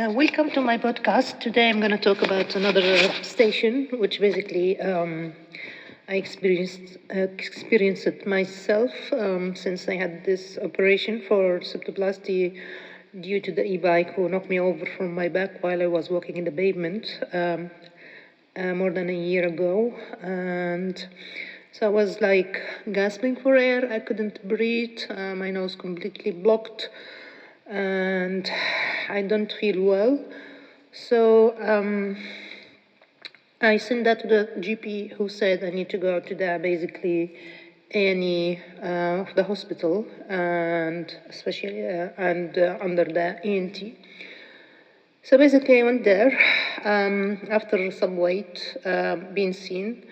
Welcome to my podcast. Today I'm going to talk about another station, which basically I experienced it myself since I had this operation for septoplasty due to the e-bike who knocked me over from my back while I was walking in the pavement more than a year ago. And so I was like gasping for air. I couldn't breathe. My nose completely blocked. And I don't feel well. So I sent that to the GP who said I need to go to the basically any of the hospital and especially under the ENT. So basically I went there after some wait being seen.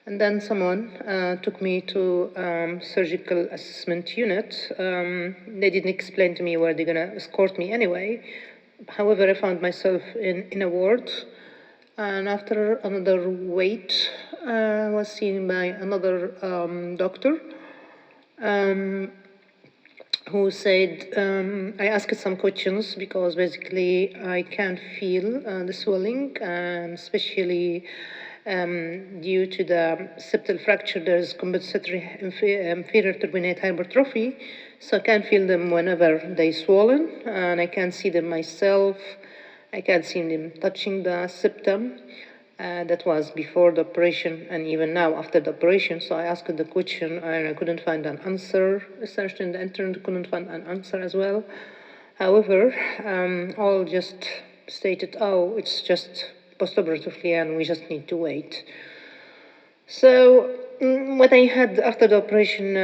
And then someone took me to surgical assessment unit. They didn't explain to me where they're gonna escort me anyway. However, I found myself in a ward. And after another wait, I was seen by another doctor who said, I asked some questions because basically I can feel the swelling, and especially due to the septal fracture, there's compensatory inferior turbinate hypertrophy, so I can feel them whenever they swollen, and I can see them myself. I can see them touching the septum. That was before the operation and even now after the operation. So I asked the question and I couldn't find an answer. I searched in the internet, couldn't find an answer as well. However, all just stated, oh, it's just post-operatively and we just need to wait. So what I had after the operation,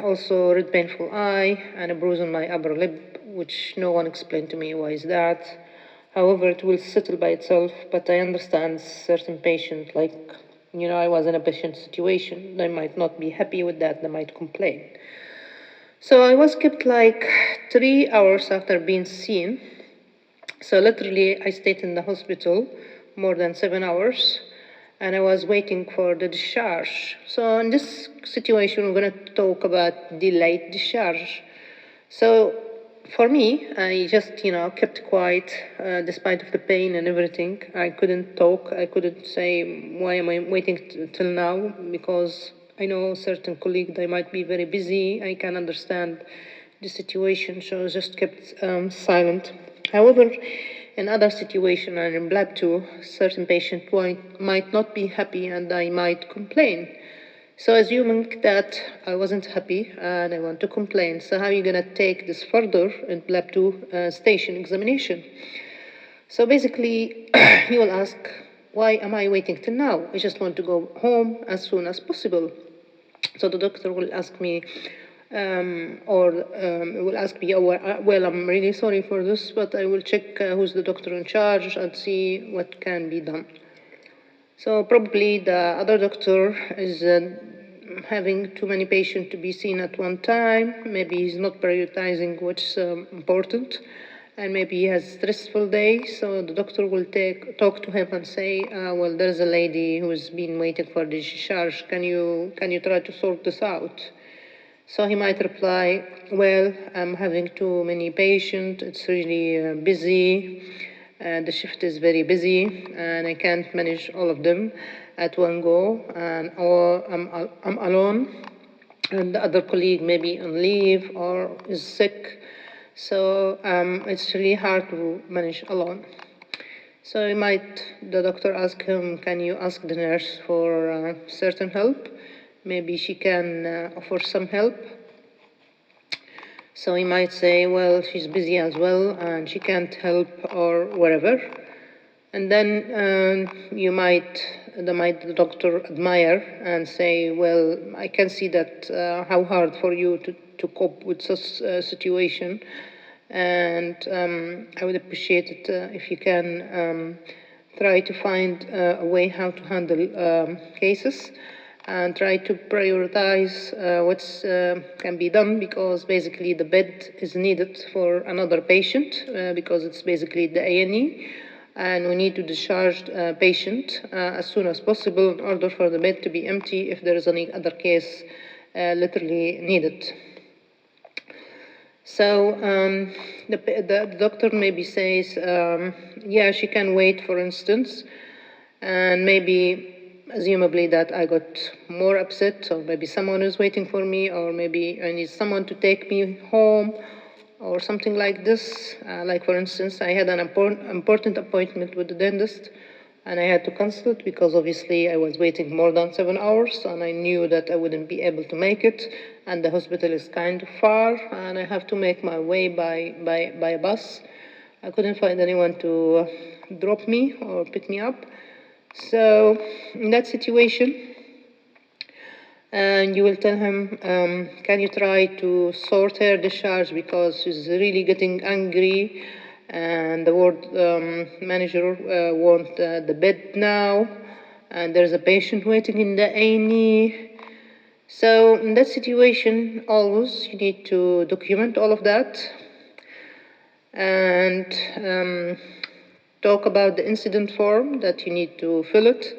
also red painful eye and a bruise on my upper lip, which no one explained to me why is that. However, it will settle by itself, but I understand certain patients, like, I was in a patient situation, they might not be happy with that, they might complain. So I was kept like 3 hours after being seen. So literally, I stayed in the hospital more than 7 hours, and I was waiting for the discharge. So in this situation, we're going to talk about delayed discharge. So for me, I just, kept quiet despite of the pain and everything. I couldn't talk. I couldn't say, why am I waiting till now? Because I know certain colleagues, they might be very busy. I can understand the situation, so I just kept silent. However, in other situation and in Blab 2, certain patient might not be happy and I might complain. So assuming that I wasn't happy and I want to complain, so how are you going to take this further in Lab 2 station examination? So basically, you will ask, why am I waiting till now? I just want to go home as soon as possible. So the doctor will ask me, will ask me, well, I'm really sorry for this, but I will check who's the doctor in charge and see what can be done. So probably the other doctor is having too many patients to be seen at one time. Maybe he's not prioritizing what's important, and maybe he has a stressful day. So the doctor will talk to him and say, well, there's a lady who's been waiting for discharge. Can you try to sort this out? So he might reply, well, I'm having too many patients. It's really busy. The shift is very busy, and I can't manage all of them at one go. Or I'm alone, and the other colleague may be on leave or is sick. So it's really hard to manage alone. So the doctor ask him, can you ask the nurse for certain help? Maybe she can offer some help. So he might say, well, she's busy as well and she can't help or whatever. And then the doctor admire and say, well, I can see that how hard for you to cope with such a situation. And I would appreciate it if you can try to find a way how to handle cases and try to prioritize what can be done, because basically the bed is needed for another patient because it's basically the A&E, and we need to discharge the patient as soon as possible in order for the bed to be empty if there is any other case literally needed. So the doctor maybe says, yeah, she can wait, for instance, and maybe assumably that I got more upset, or maybe someone is waiting for me, or maybe I need someone to take me home, or something like this. Like for instance, I had an important appointment with the dentist, and I had to cancel it because obviously I was waiting more than 7 hours, and I knew that I wouldn't be able to make it, and the hospital is kind of far, and I have to make my way by a bus. I couldn't find anyone to drop me or pick me up. So in that situation, and you will tell him, can you try to sort her discharge because she's really getting angry, and the ward manager wants the bed now, and there's a patient waiting in the A&E. So in that situation, always you need to document all of that and talk about the incident form that you need to fill it,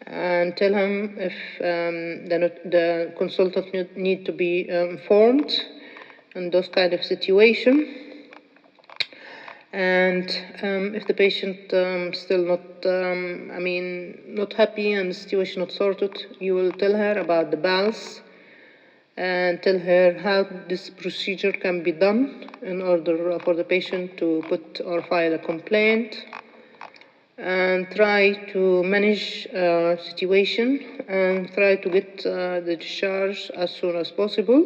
and tell him if the consultant need to be informed in those kind of situation. And if the patient still not happy and the situation not sorted, you will tell her about the BALS and tell her how this procedure can be done in order for the patient to put or file a complaint, and try to manage situation and try to get the discharge as soon as possible,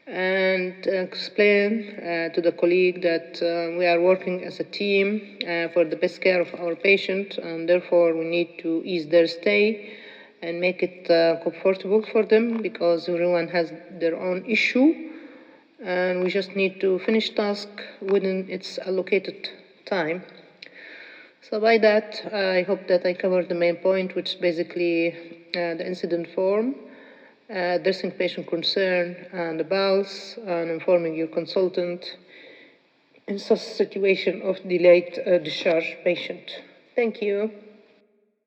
and explain to the colleague that we are working as a team for the best care of our patient, and therefore we need to ease their stay and make it comfortable for them, because everyone has their own issue, and we just need to finish task within its allocated time. So by that, I hope that I covered the main point, which is basically the incident form, addressing patient concern and the BALS, and informing your consultant in such situation of delayed discharge patient. Thank you.